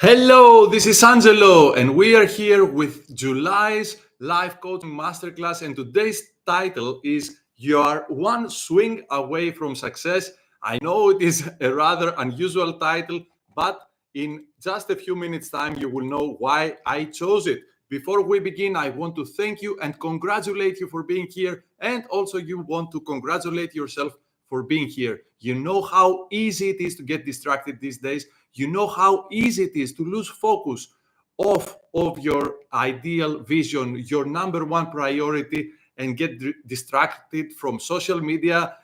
Hello, this is Angelo, and we are here with July's live coaching masterclass. And today's title is You Are One Swing Away from Success. I know it is a rather unusual title, but in just a few minutes' time, you will know why I chose it. Before we begin, I want to thank you and congratulate you for being here. And also, you want to congratulate yourself for being here. You know how easy it is to get distracted these days. You know how easy it is to lose focus of your ideal vision, your number one priority, and get distracted from social media,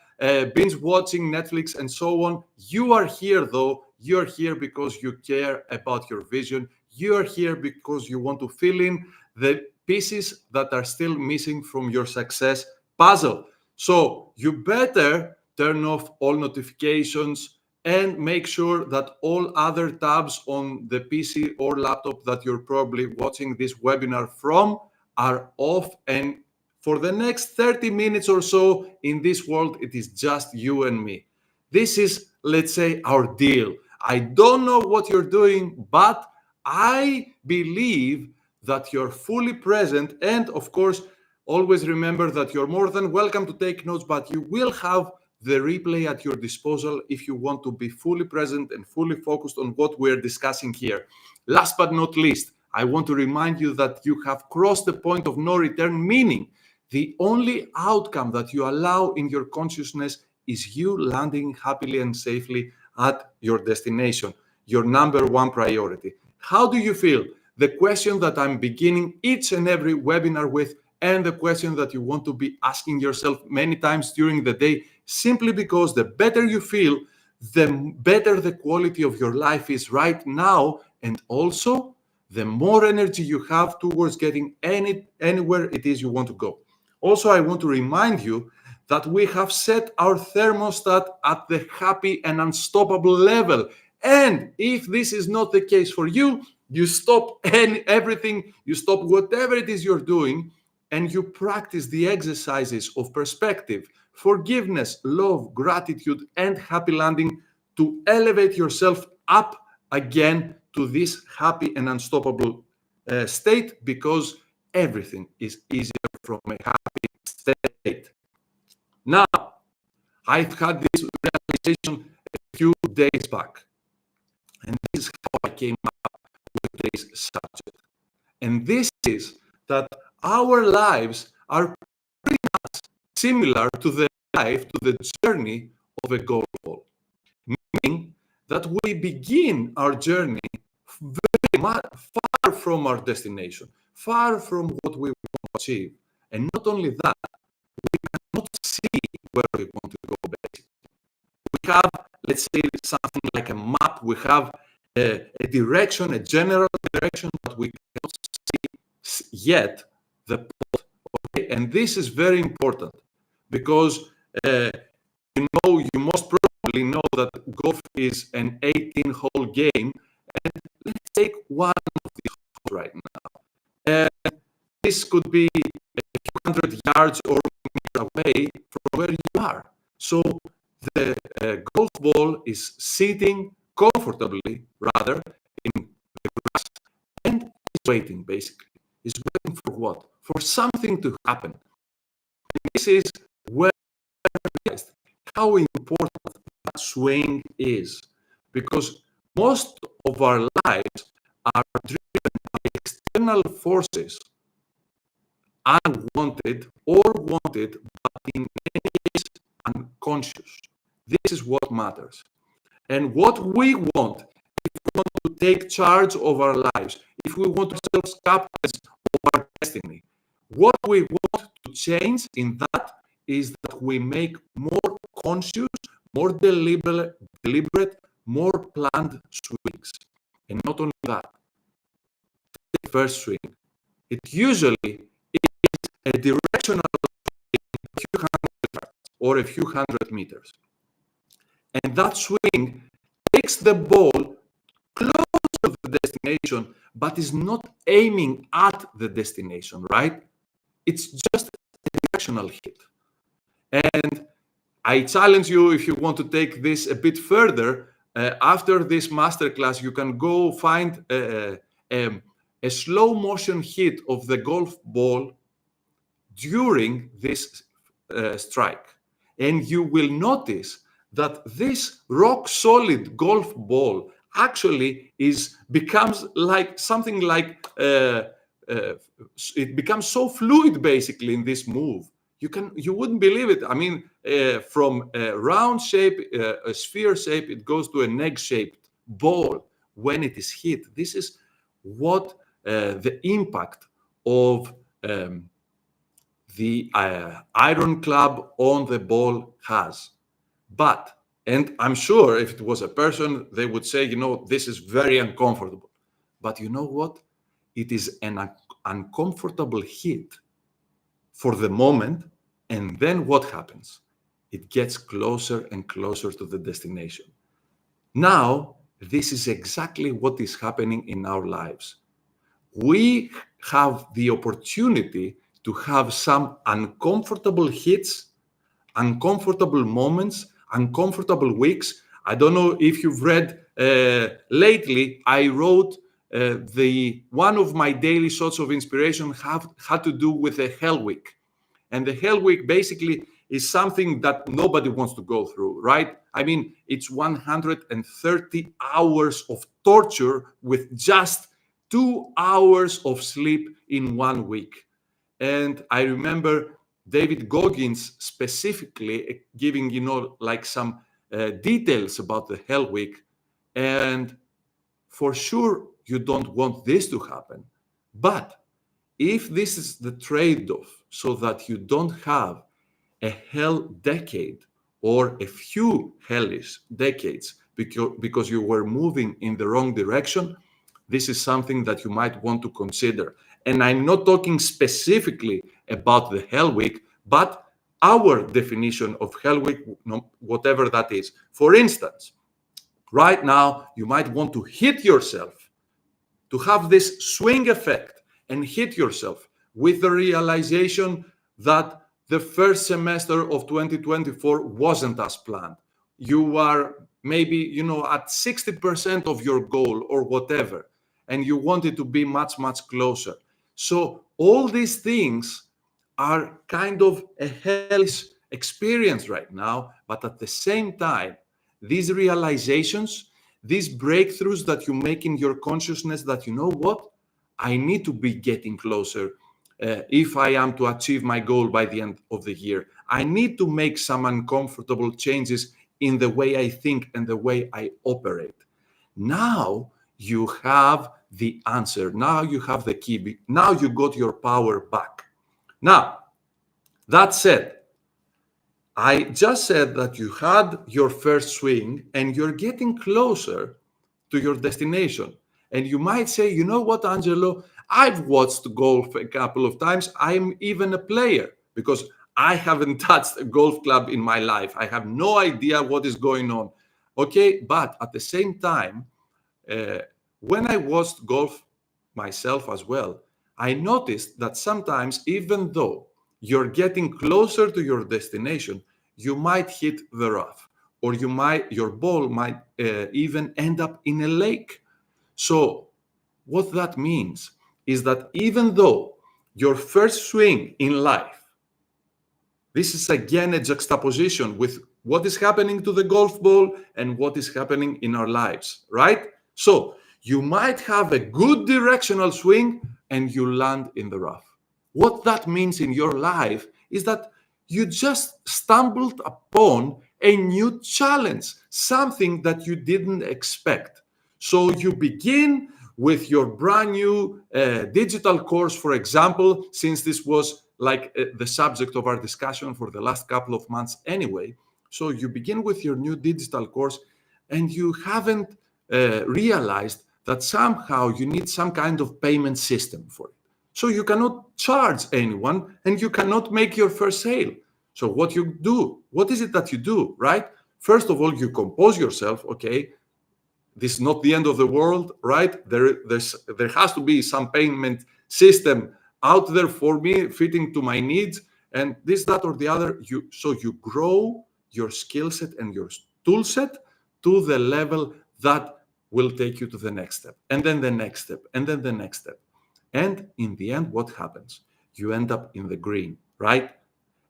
binge watching Netflix, and so on. You are here, though. You're here because you care about your vision. You're here because you want to fill in the pieces that are still missing from your success puzzle. So you better turn off all notifications and make sure that all other tabs on the PC or laptop that you're probably watching this webinar from are off. And for the next 30 minutes or so in this world, it is just you and me. This is, let's say, our deal. I don't know what you're doing, but I believe that you're fully present. And of course, always remember that you're more than welcome to take notes, but you will have the replay at your disposal if you want to be fully present and fully focused on what we're discussing here. Last but not least, I want to remind you that you have crossed the point of no return, meaning the only outcome that you allow in your consciousness is you landing happily and safely at your destination, your number one priority. How do you feel? The question that I'm beginning each and every webinar with, and the question that you want to be asking yourself many times during the day, simply because the better you feel, the better the quality of your life is right now, and also the more energy you have towards getting anywhere it is you want to go. Also, I want to remind you that we have set our thermostat at the happy and unstoppable level. And if this is not the case for you, you stop everything, you stop whatever it is you're doing, and you practice the exercises of perspective, forgiveness, love, gratitude, and happy landing to elevate yourself up again to this happy and unstoppable state, because everything is easier from a happy state. Now, I've had this realization a few days back, and this is how I came up with today's subject. And this is that our lives are pretty much similar to the journey of a golf ball, meaning that we begin our journey very much far from our destination, far from what we want to achieve. And not only that, we cannot see where we want to go, basically. We have, let's say, something like a map. We have a direction, a general direction, but we cannot see yet the pot. Okay? And this is very important because you most probably know that golf is an 18-hole game. And let's take one of these holes right now. This could be a few hundred yards or meters away from where you are. So the golf ball is sitting comfortably, rather, in the grass, and is waiting, basically. Is waiting for what? For something to happen. And this is where I realized how important that swing is, because most of our lives are driven by external forces, unwanted or wanted, but in many cases unconscious. This is what matters. And what we want, if we want to take charge of our lives, if we want ourselves captains of our destiny, what we want to change in that is that we make more conscious, more deliberate, more planned swings. And not only that, the first swing, it usually is a directional swing, a few hundred yards or a few hundred meters. And that swing takes the ball close to the destination, but is not aiming at the destination, right? It's just a directional hit. And I challenge you, if you want to take this a bit further, after this masterclass, you can go find a slow motion hit of the golf ball during this strike. And you will notice that this rock solid golf ball actually becomes like something like it becomes so fluid basically in this move. You wouldn't believe it. I mean, from a round shape, a sphere shape, it goes to an egg-shaped ball when it is hit. This is what the impact of the iron club on the ball has. But, and I'm sure if it was a person, they would say, this is very uncomfortable. But you know what? It is an uncomfortable hit for the moment. And then what happens? It gets closer and closer to the destination. Now, this is exactly what is happening in our lives. We have the opportunity to have some uncomfortable hits, uncomfortable moments, uncomfortable weeks. I don't know if you've read lately, I wrote one of my daily sources of inspiration had to do with a hell week. And the hell week basically is something that nobody wants to go through, right? I mean, it's 130 hours of torture with just 2 hours of sleep in 1 week. And I remember David Goggins specifically giving, like some details about the hell week. And for sure, you don't want this to happen. But if this is the trade-off so that you don't have a hell decade or a few hellish decades because you were moving in the wrong direction, this is something that you might want to consider. And I'm not talking specifically about the hell week, but our definition of hell week, whatever that is. For instance, right now, you might want to hit yourself, to have this swing effect and hit yourself with the realization that the first semester of 2024 wasn't as planned. You are maybe, at 60% of your goal or whatever, and you want it to be much, much closer. So all these things are kind of a hellish experience right now, but at the same time, these realizations, these breakthroughs that you make in your consciousness that, you know what, I need to be getting closer if I am to achieve my goal by the end of the year. I need to make some uncomfortable changes in the way I think and the way I operate. Now you have the answer. Now you have the key. Now you got your power back. Now, that said, I just said that you had your first swing and you're getting closer to your destination. And you might say, you know what, Angelo, I've watched golf a couple of times. I'm even a player because I haven't touched a golf club in my life. I have no idea what is going on. Okay, but at the same time, when I watched golf myself as well, I noticed that sometimes, even though you're getting closer to your destination, you might hit the rough, or your ball might even end up in a lake. So what that means is that even though your first swing in life, this is again a juxtaposition with what is happening to the golf ball and what is happening in our lives, right? So you might have a good directional swing and you land in the rough. What that means in your life is that you just stumbled upon a new challenge, something that you didn't expect. So you begin with your brand new digital course, for example, since this was like the subject of our discussion for the last couple of months anyway. So you begin with your new digital course and you haven't realized that somehow you need some kind of payment system for it. So you cannot charge anyone and you cannot make your first sale. So what is it that you do, right? First of all, you compose yourself, okay, this is not the end of the world, right? There has to be some payment system out there for me, fitting to my needs, and this, that, or the other. So you grow your skill set and your tool set to the level that will take you to the next step, and then the next step, and then the next step. And in the end, what happens? You end up in the green, right?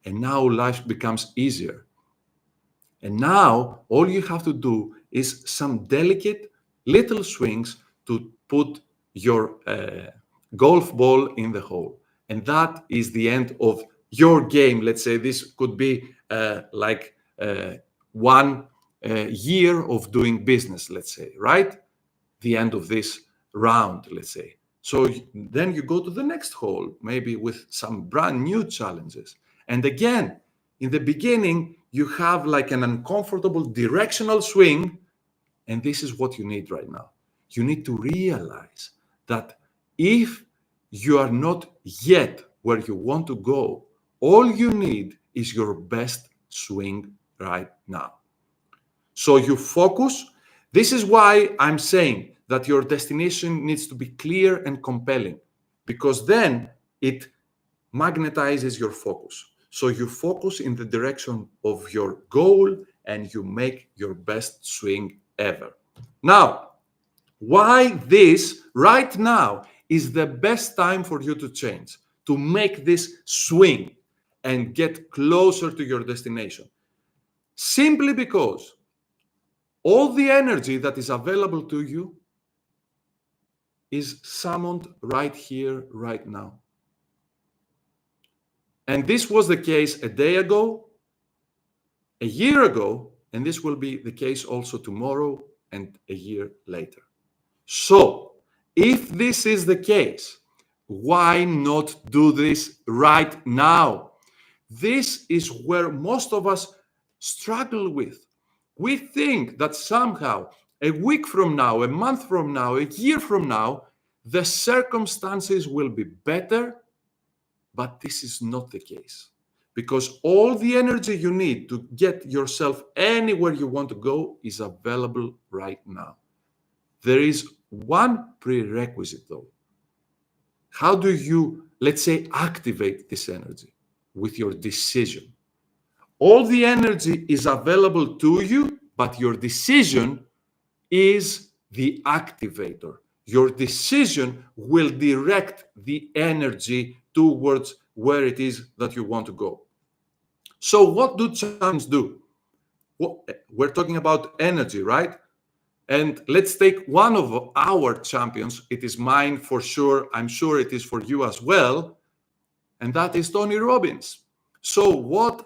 And now life becomes easier. And now all you have to do is some delicate little swings to put your golf ball in the hole. And that is the end of your game. Let's say this could be like 1 year of doing business, let's say, right? The end of this round, let's say. So then you go to the next hole, maybe with some brand new challenges. And again, in the beginning, you have like an uncomfortable directional swing. And this is what you need right now. You need to realize that if you are not yet where you want to go, all you need is your best swing right now. So you focus. This is why I'm saying that your destination needs to be clear and compelling, because then it magnetizes your focus. So you focus in the direction of your goal and you make your best swing ever. Now, why this right now is the best time for you to change, to make this swing and get closer to your destination? Simply because all the energy that is available to you is summoned right here, right now. And this was the case a day ago, a year ago, and this will be the case also tomorrow and a year later. So, if this is the case, why not do this right now? This is where most of us struggle with. We think that somehow, a week from now, a month from now, a year from now, the circumstances will be better, but this is not the case. Because all the energy you need to get yourself anywhere you want to go is available right now. There is one prerequisite though. How do you, let's say, activate this energy? With your decision. All the energy is available to you, but your decision is the activator. Your decision will direct the energy towards where it is that you want to go. So what do champions do? We're talking about energy, right? And let's take one of our champions. It is mine for sure. I'm sure it is for you as well. And that is Tony Robbins. So what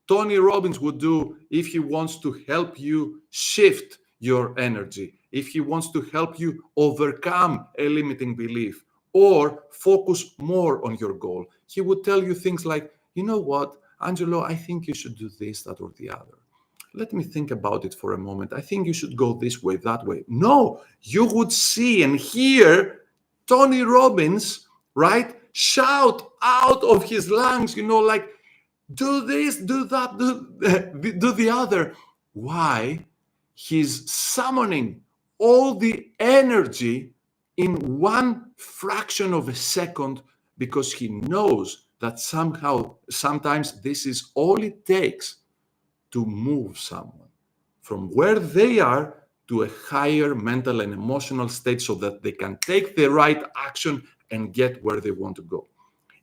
Tony Robbins would do if he wants to help you shift your energy, if he wants to help you overcome a limiting belief or focus more on your goal, he would tell you things like, you know what, Angelo, I think you should do this, that, or the other. Let me think about it for a moment. I think you should go this way, that way. No, you would see and hear Tony Robbins, right, shout out of his lungs, like, do this, do that, do the other. Why? He's summoning all the energy in one fraction of a second because he knows that sometimes this is all it takes to move someone from where they are to a higher mental and emotional state so that they can take the right action and get where they want to go.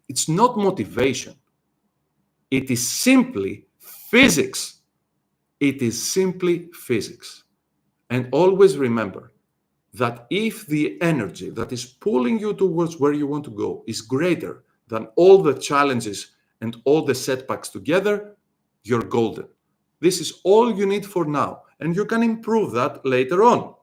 It's not motivation. It is simply physics. It is simply physics. And always remember that if the energy that is pulling you towards where you want to go is greater than all the challenges and all the setbacks together, you're golden. This is all you need for now, and you can improve that later on.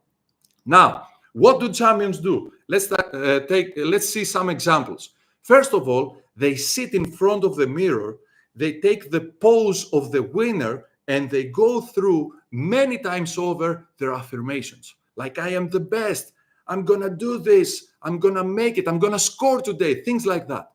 Now, what do champions do? Let's see some examples. First of all, they sit in front of the mirror, they take the pose of the winner, and they go through many times over their affirmations. Like, I am the best, I'm gonna do this, I'm gonna make it, I'm gonna score today, things like that.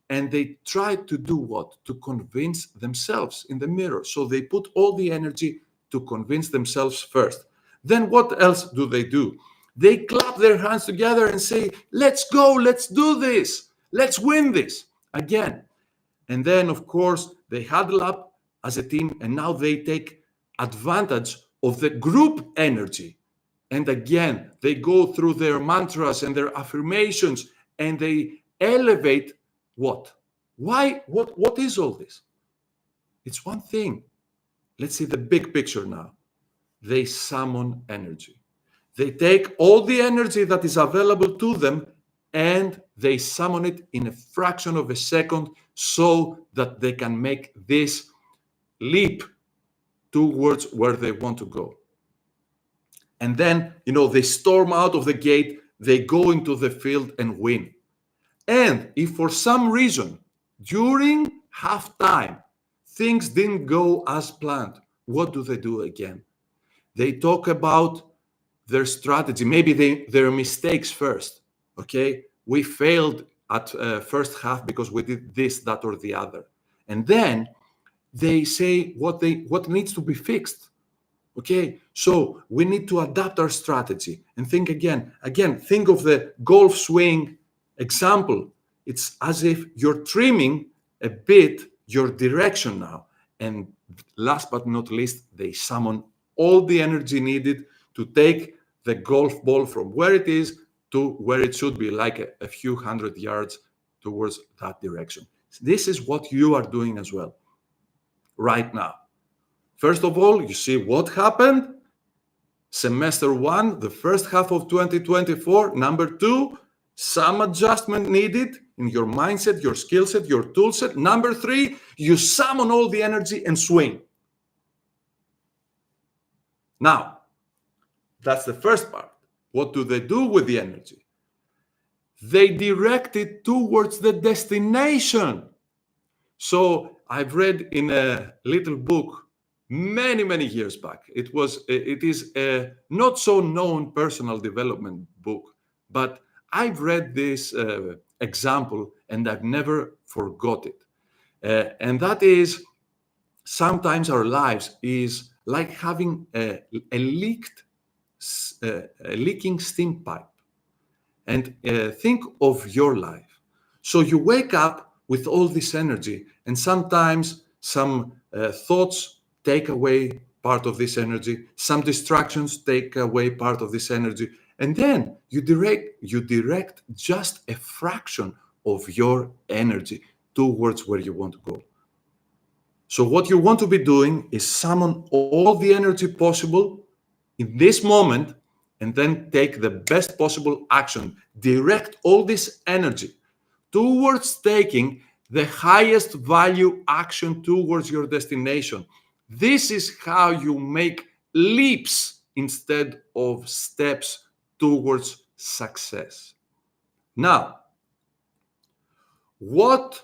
And they try to do what? To convince themselves in the mirror. So they put all the energy to convince themselves first. Then what else do? They clap their hands together and say, let's go, let's do this, let's win this again. And then, of course, they huddle up as a team, and now they take advantage of the group energy. And again, they go through their mantras and their affirmations, and they elevate what? Why? What is all this? It's one thing. Let's see the big picture now. They summon energy. They take all the energy that is available to them and they summon it in a fraction of a second so that they can make this leap towards where they want to go. And then, they storm out of the gate, they go into the field and win. And if for some reason during halftime things didn't go as planned, what do again? They talk about their strategy, maybe their mistakes first. Okay, we failed at first half because we did this, that, or the other, and then they say what needs to be fixed. Okay, so we need to adapt our strategy and think again. Think of the golf swing example. It's as if you're trimming a bit your direction now. And last but not least, they summon all the energy needed to take the golf ball from where it is to where it should be, like a few hundred yards towards that direction. This is what you are doing as well right now. First of all, you see what happened. Semester 1, the first half of 2024. Number 2, some adjustment needed in your mindset, your skill set, your tool set. Number 3, you summon all the energy and swing. Now, that's the first part. What do they do with the energy? They direct it towards the destination. So I've read in a little book many years back. It is a not so known personal development book, but I've read this example and I've never forgot it. And that is, sometimes our lives is like having a leaking steam pipe. And think of your life. So you wake up with all this energy, and sometimes some thoughts take away part of this energy, some distractions take away part of this energy, and then you direct just a fraction of your energy towards where you want to go. So what you want to be doing is summon all the energy possible in this moment, and then take the best possible action. Direct all this energy towards taking the highest value action towards your destination. This is how you make leaps instead of steps towards success. Now, what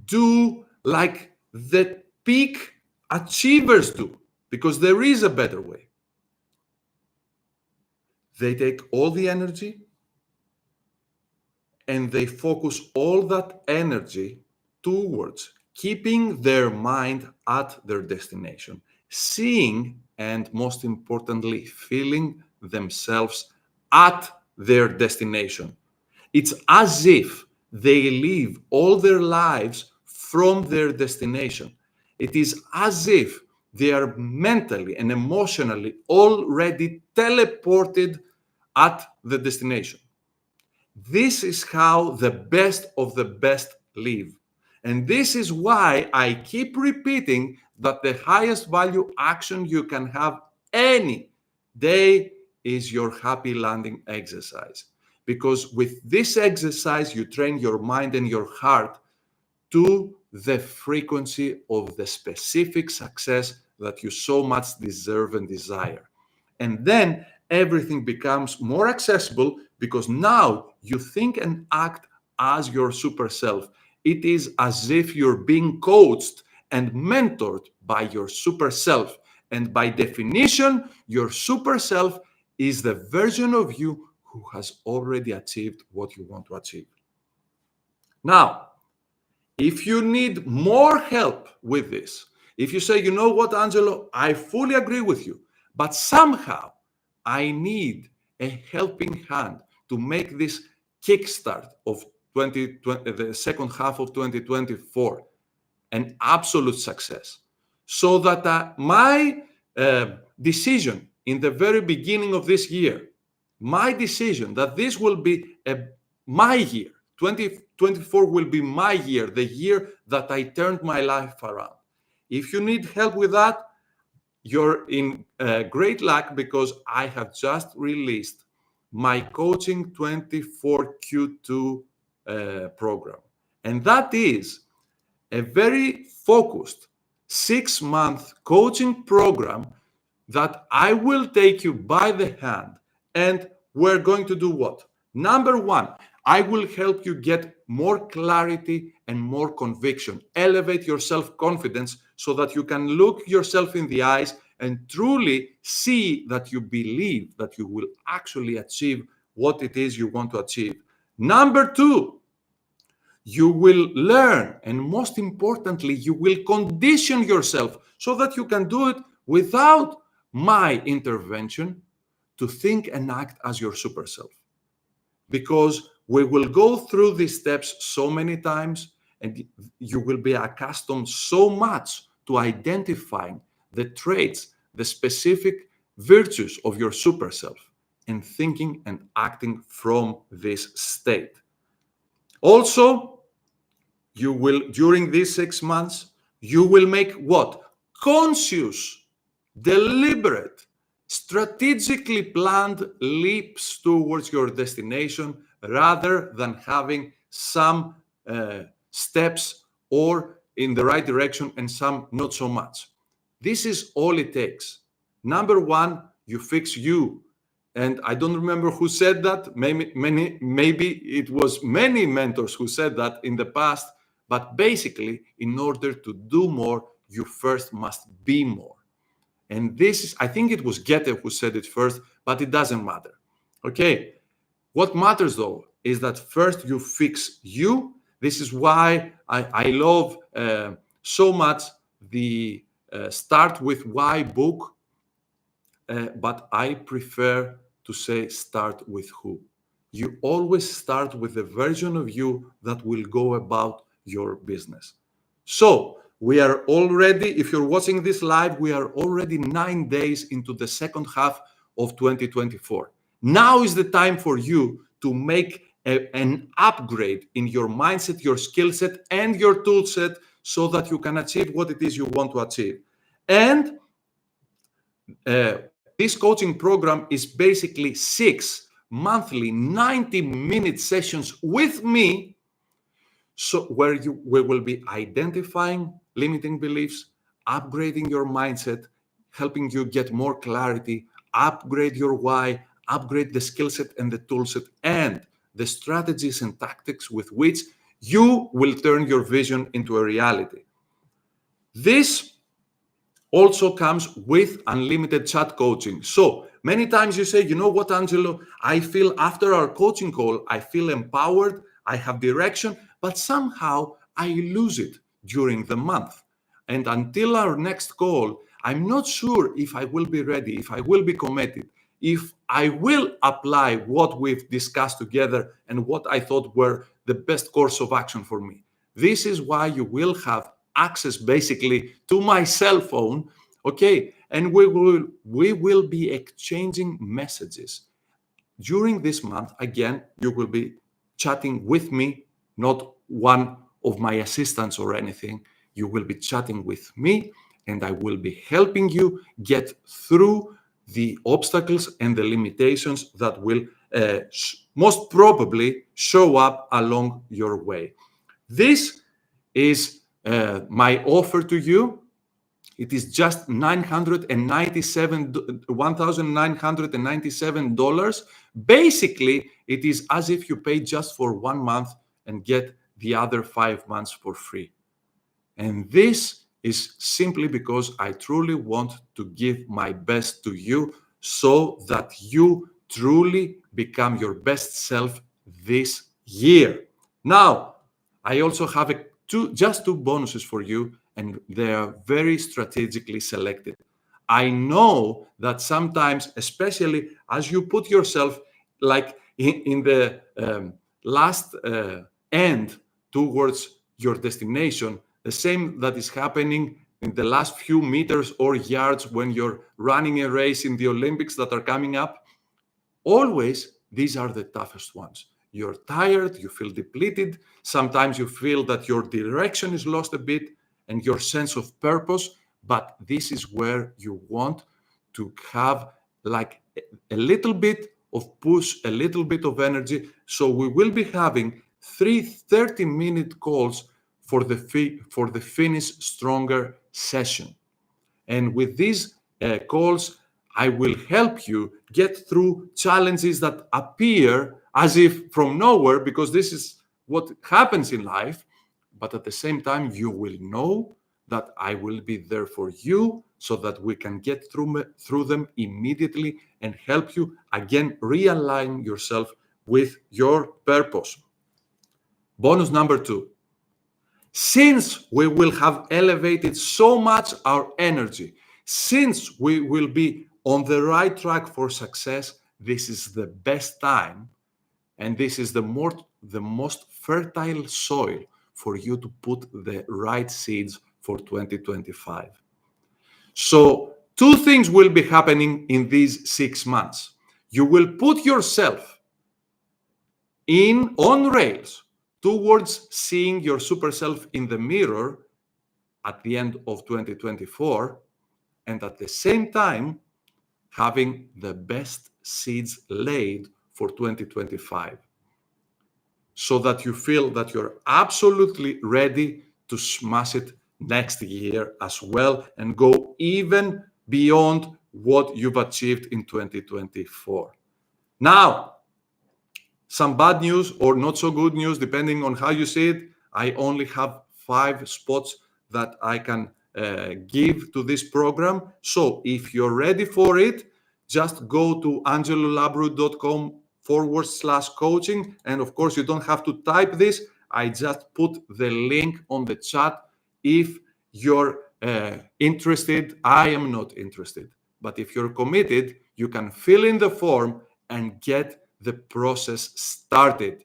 do the peak achievers do? Because there is a better way. They take all the energy and they focus all that energy towards keeping their mind at their destination, seeing and most importantly, feeling themselves at their destination. It's as if they live all their lives from their destination. It is as if they are mentally and emotionally already teleported at the destination. This is how the best of the best live. And this is why I keep repeating that the highest value action you can have any day is your happy landing exercise. Because with this exercise, you train your mind and your heart to the frequency of the specific success that you so much deserve and desire. And then everything becomes more accessible because now you think and act as your super self. It is as if you're being coached and mentored by your super self. And by definition, your super self is the version of you who has already achieved what you want to achieve. Now, if you need more help with this, if you say, you know what, Angelo, I fully agree with you, but somehow I need a helping hand to make this kickstart of the second half of 2024 an absolute success, so that my decision in the very beginning of this year, my decision that this will be my year, 2024 will be my year, the year that I turned my life around. If you need help with that, you're in great luck, because I have just released my Coaching 24 Q2 program. And that is a very focused 6-month coaching program that I will take you by the hand, and we're going to do what? Number one, I will help you get more clarity and more conviction, elevate your self-confidence so that you can look yourself in the eyes and truly see that you believe that you will actually achieve what it is you want to achieve. Number two, you will learn, and most importantly, you will condition yourself so that you can do it without my intervention, to think and act as your super self. Because we will go through these steps so many times, and you will be accustomed so much to identifying the traits, the specific virtues of your super self, and thinking and acting from this state. Also, you will, during these 6 months, you will make what? Conscious, deliberate, strategically planned leaps towards your destination, rather than having some steps or in the right direction and some not so much. This is all it takes. Number one, you fix you. And I don't remember who said that. Maybe it was many mentors who said that in the past. But basically, in order to do more, you first must be more. And this is, I think it was Goethe who said it first, but it doesn't matter. Okay. What matters though is that first you fix you. This is why I love so much the Start With Why book, but I prefer to say start with who. You always start with the version of you that will go about your business. So we are already, if you're watching this live, we are already 9 days into the second half of 2024. Now is the time for you to make an upgrade in your mindset, your skill set, and your tool set, so that you can achieve what it is you want to achieve. And this coaching program is basically 6 monthly 90-minute sessions with me, so where we will be identifying limiting beliefs, upgrading your mindset, helping you get more clarity, upgrade your why, upgrade the skill set and the tool set, and the strategies and tactics with which you will turn your vision into a reality. This also comes with unlimited chat coaching. So many times you say, you know what, Angelo, I feel after our coaching call, I feel empowered, I have direction, but somehow I lose it during the month. And until our next call, I'm not sure if I will be ready, if I will be committed, if I will apply what we've discussed together and what I thought were the best course of action for me. This is why you will have access basically to my cell phone, okay? And we will be exchanging messages. During this month, again, you will be chatting with me, not one of my assistants or anything. You will be chatting with me, and I will be helping you get through the obstacles and the limitations that will most probably show up along your way. This is my offer to you. It is just $1,997. Basically, it is as if you pay just for 1 month and get the other 5 months for free. And this is simply because I truly want to give my best to you, so that you truly become your best self this year. Now, I also have just two bonuses for you, and they are very strategically selected. I know that sometimes, especially as you put yourself like in the last end towards your destination, the same that is happening in the last few meters or yards when you're running a race in the Olympics that are coming up. Always, these are the toughest ones. You're tired, you feel depleted. Sometimes you feel that your direction is lost a bit and your sense of purpose. But this is where you want to have like a little bit of push, a little bit of energy. So we will be having 30-minute calls for the Finish Stronger session. And with these calls, I will help you get through challenges that appear as if from nowhere, because this is what happens in life. But at the same time, you will know that I will be there for you so that we can get through them immediately and help you again realign yourself with your purpose. Bonus number 2. Since we will have elevated so much our energy, since we will be on the right track for success, this is the best time and this is the most fertile soil for you to put the right seeds for 2025. So 2 things will be happening in these 6 months. You will put yourself on rails towards seeing your super self in the mirror at the end of 2024, and at the same time, having the best seeds laid for 2025, so that you feel that you're absolutely ready to smash it next year as well and go even beyond what you've achieved in 2024. Now, some bad news or not so good news, depending on how you see it. I only have 5 spots that I can give to this program. So if you're ready for it, just go to angelolabru.com/coaching. And of course, you don't have to type this. I just put the link on the chat. If you're interested, I am not interested. But if you're committed, you can fill in the form and get the process started.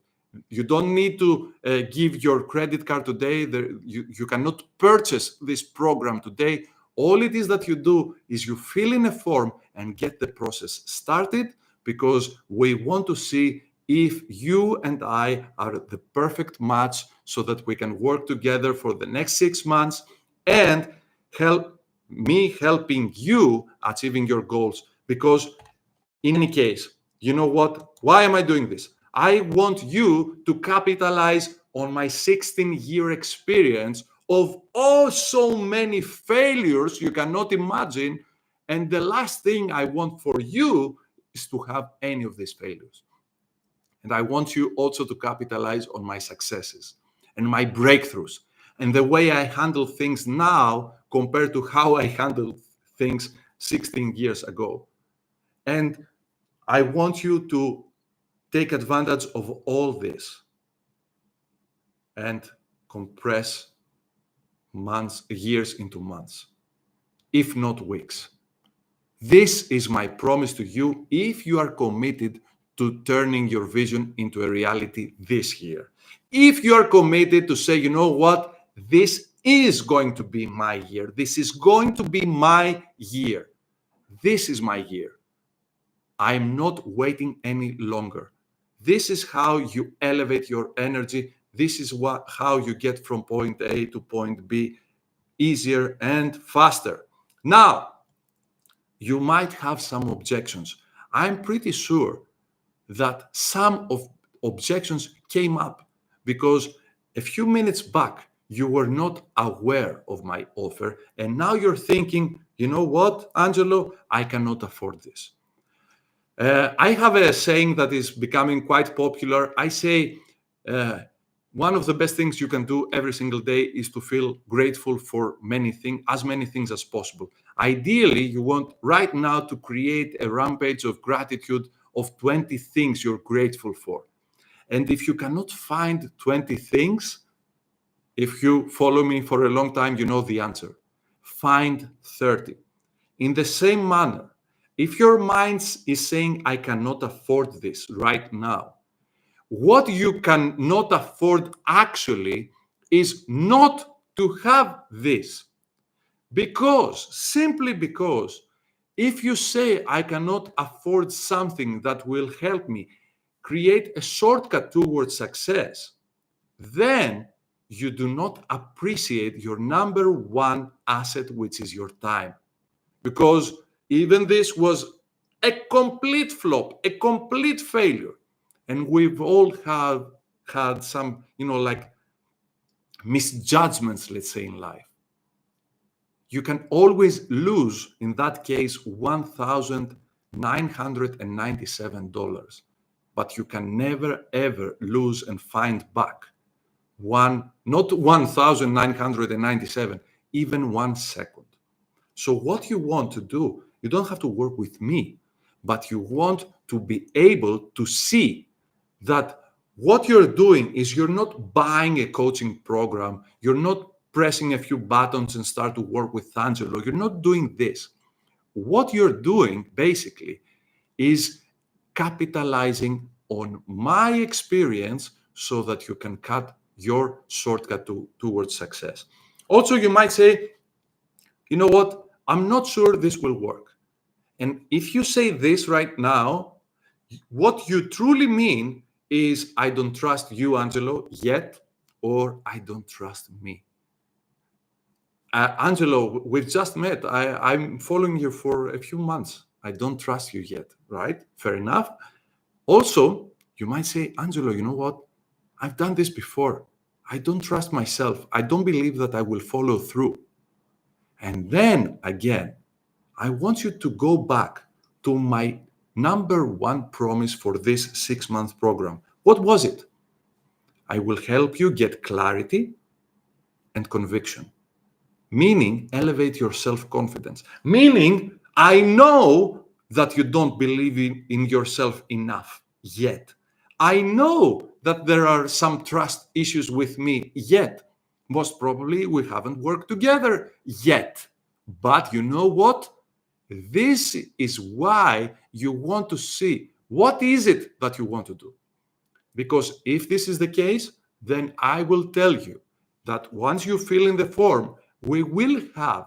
You don't need to give your credit card today. You cannot purchase this program today. All it is that you do is you fill in a form and get the process started, because we want to see if you and I are the perfect match so that we can work together for the next 6 months and helping you achieving your goals. Because in any case, you know what? Why am I doing this? I want you to capitalize on my 16-year experience of so many failures you cannot imagine. And the last thing I want for you is to have any of these failures. And I want you also to capitalize on my successes and my breakthroughs and the way I handle things now compared to how I handled things 16 years ago. And I want you to take advantage of all this and compress years into months, if not weeks. This is my promise to you if you are committed to turning your vision into a reality this year. If you are committed to say, you know what, this is going to be my year. This is going to be my year. This is my year. I am not waiting any longer. This is how you elevate your energy. This is how you get from point A to point B easier and faster. Now, you might have some objections. I'm pretty sure that some of objections came up because a few minutes back, you were not aware of my offer. And now you're thinking, you know what, Angelo, I cannot afford this. I have a saying that is becoming quite popular. I say one of the best things you can do every single day is to feel grateful for as many things as possible. Ideally, you want right now to create a rampage of gratitude of 20 things you're grateful for. And if you cannot find 20 things, if you follow me for a long time, you know the answer. Find 30. In the same manner, if your mind is saying, I cannot afford this right now, what you cannot afford actually is not to have this. Simply because, if you say I cannot afford something that will help me create a shortcut towards success, then you do not appreciate your number one asset, which is your time. Because even this was a complete flop, a complete failure. And we've all had some, like misjudgments, let's say, in life. You can always lose, in that case, $1,997, but you can never ever lose and find back not 1,997, even 1 second. So what you want to do, you don't have to work with me, but you want to be able to see that what you're doing is you're not buying a coaching program, you're not pressing a few buttons and start to work with Angelo. You're not doing this. What you're doing basically is capitalizing on my experience so that you can cut your shortcut towards success. Also, you might say, you know what? I'm not sure this will work. And if you say this right now, what you truly mean is, I don't trust you, Angelo, yet, or I don't trust me. Angelo, we've just met. I'm following you for a few months. I don't trust you yet, right? Fair enough. Also, you might say, Angelo, you know what? I've done this before. I don't trust myself. I don't believe that I will follow through. And then again, I want you to go back to my number one promise for this 6-month program. What was it? I will help you get clarity and conviction, meaning elevate your self-confidence, meaning I know that you don't believe in yourself enough yet. I know that there are some trust issues with me yet. Most probably we haven't worked together yet. But you know what? This is why you want to see what is it that you want to do. Because if this is the case, then I will tell you that once you fill in the form, we will have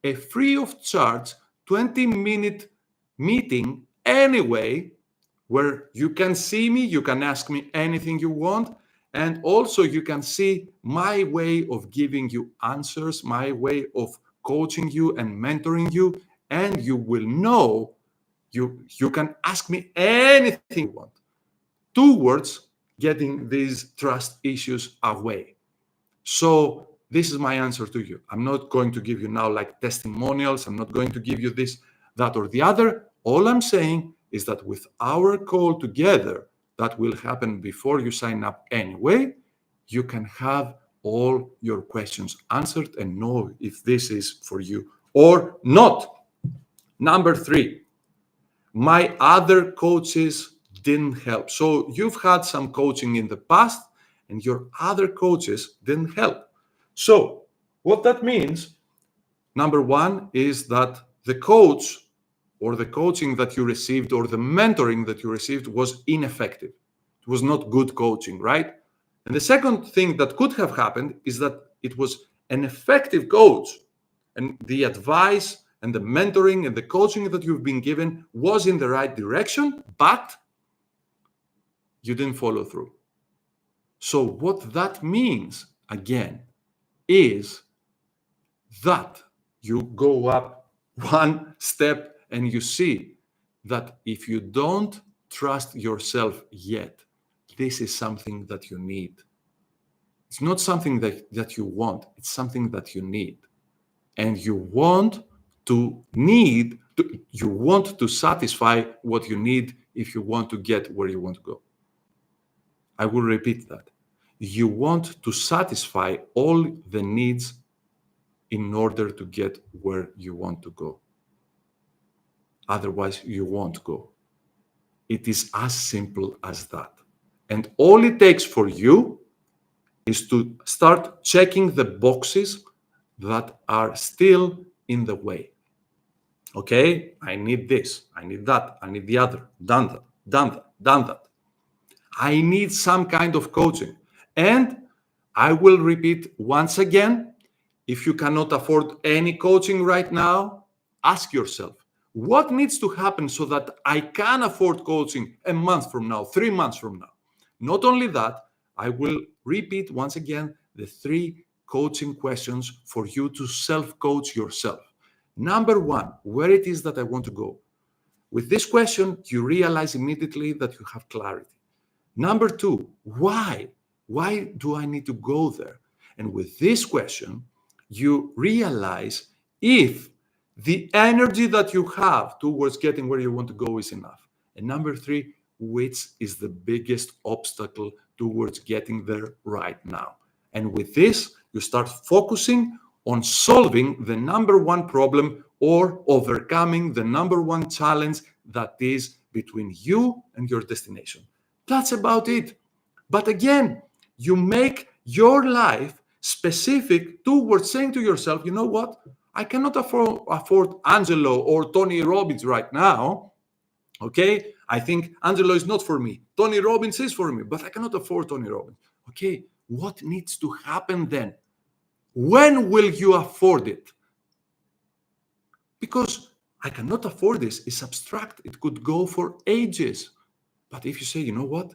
a free of charge 20-minute meeting anyway, where you can see me, you can ask me anything you want, and also you can see my way of giving you answers, my way of coaching you and mentoring you, and you will know you can ask me anything you want towards getting these trust issues away. So this is my answer to you. I'm not going to give you now like testimonials. I'm not going to give you this, that, or the other. All I'm saying is that with our call together, that will happen before you sign up anyway, you can have all your questions answered and know if this is for you or not. Number 3, my other coaches didn't help. So you've had some coaching in the past and your other coaches didn't help. So what that means, number 1, is that the coach or the coaching that you received or the mentoring that you received was ineffective. It was not good coaching, right? And the second thing that could have happened is that it was an effective coach and the advice and the mentoring and the coaching that you've been given was in the right direction, but you didn't follow through. So what that means, again, is that you go up one step and you see that if you don't trust yourself yet, this is something that you need. It's not something that you want, it's something that you need. And you want to satisfy what you need if you want to get where you want to go. I will repeat that. You want to satisfy all the needs in order to get where you want to go. Otherwise, you won't go. It is as simple as that. And all it takes for you is to start checking the boxes that are still in the way. Okay, I need this, I need that, I need the other, done that. I need some kind of coaching. And I will repeat once again, If you cannot afford any coaching right now, ask yourself, what needs to happen so that I can afford coaching a month from now, 3 months from now? Not only that, I will repeat once again the 3 coaching questions for you to self-coach yourself. Number 1, where it is that I want to go. With this question, you realize immediately that you have clarity. Number 2, why? Why do I need to go there? And with this question, you realize if the energy that you have towards getting where you want to go is enough. And number 3, which is the biggest obstacle towards getting there right now. And with this, you start focusing on solving the number 1 problem or overcoming the number 1 challenge that is between you and your destination. That's about it. But again, you make your life specific towards saying to yourself, you know what? I cannot afford Angelo or Tony Robbins right now. Okay? I think Angelo is not for me. Tony Robbins is for me, but I cannot afford Tony Robbins. Okay, what needs to happen then? When will you afford it? Because I cannot afford this is abstract. It could go for ages. But if you say, you know what?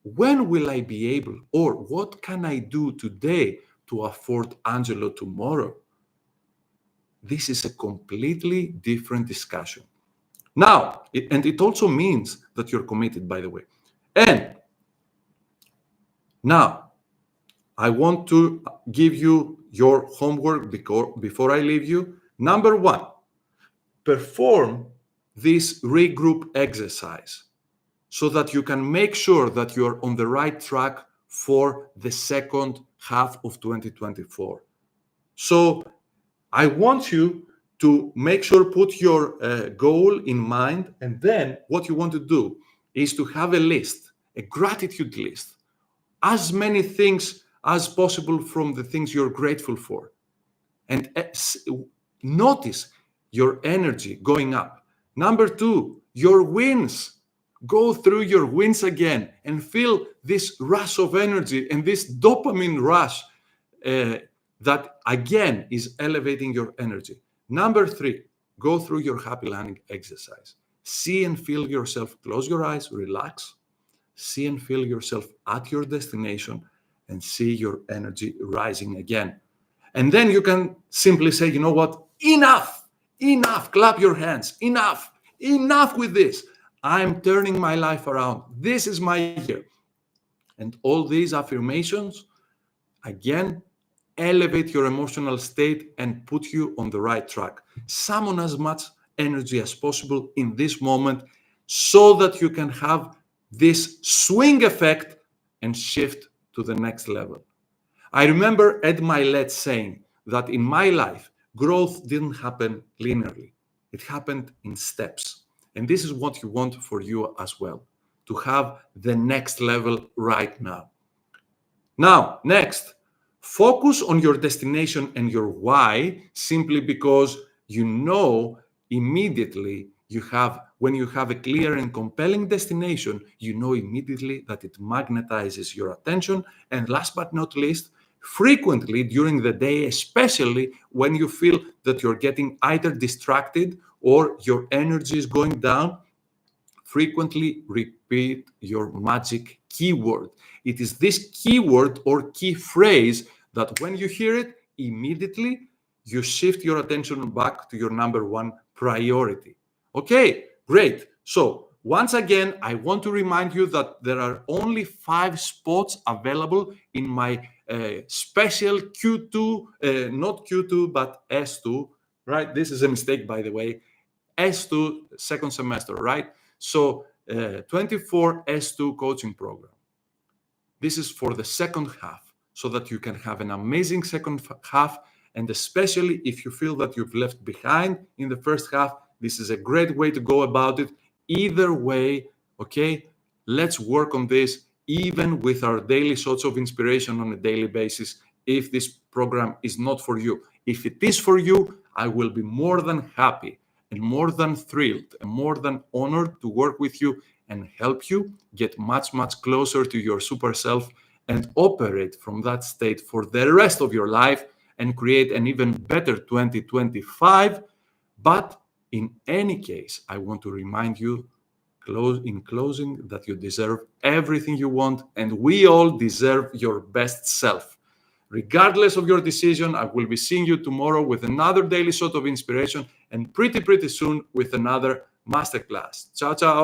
When will I be able, or what can I do today to afford Angelo tomorrow? This is a completely different discussion. Now, it also means that you're committed, by the way. And now, I want to give you your homework before I leave you. Number 1, perform this regroup exercise so that you can make sure that you're on the right track for the second half of 2024. So I want you to make sure, put your goal in mind, and then what you want to do is to have a list, a gratitude list, as many things as possible from the things you're grateful for. And notice your energy going up. Number 2, your wins. Go through your wins again and feel this rush of energy and this dopamine rush that again is elevating your energy. Number 3, go through your happy landing exercise. See and feel yourself, close your eyes, relax. See and feel yourself at your destination and see your energy rising again. And then you can simply say, you know what? Enough, clap your hands, enough with this. I'm turning my life around. This is my year. And all these affirmations, again, elevate your emotional state and put you on the right track. Summon as much energy as possible in this moment so that you can have this swing effect and shift to the next level. I remember Ed Milet saying that in my life, growth didn't happen linearly. It happened in steps. And this is what you want for you as well, to have the next level right now. Now, next, focus on your destination and your why, simply because you know immediately when you have a clear and compelling destination, you know immediately that it magnetizes your attention. And last but not least, frequently during the day, especially when you feel that you're getting either distracted or your energy is going down, frequently repeat your magic keyword. It is this keyword or key phrase that when you hear it, immediately you shift your attention back to your number 1 priority. Okay, great. So once again, I want to remind you that there are only 5 spots available in my special Q2, not Q2, but S2, right? This is a mistake, by the way. S2 second semester, right? So 24 S2 coaching program. This is for the second half so that you can have an amazing second half. And especially if you feel that you've left behind in the first half, this is a great way to go about it. Either way, okay, let's work on this even with our daily shots of inspiration on a daily basis if this program is not for you. If it is for you, I will be more than happy and more than thrilled and more than honored to work with you and help you get much, much closer to your super self and operate from that state for the rest of your life and create an even better 2025. But in any case, I want to remind you in closing that you deserve everything you want, and we all deserve your best self. Regardless of your decision, I will be seeing you tomorrow with another daily shot of inspiration, and pretty soon with another masterclass. Ciao, ciao.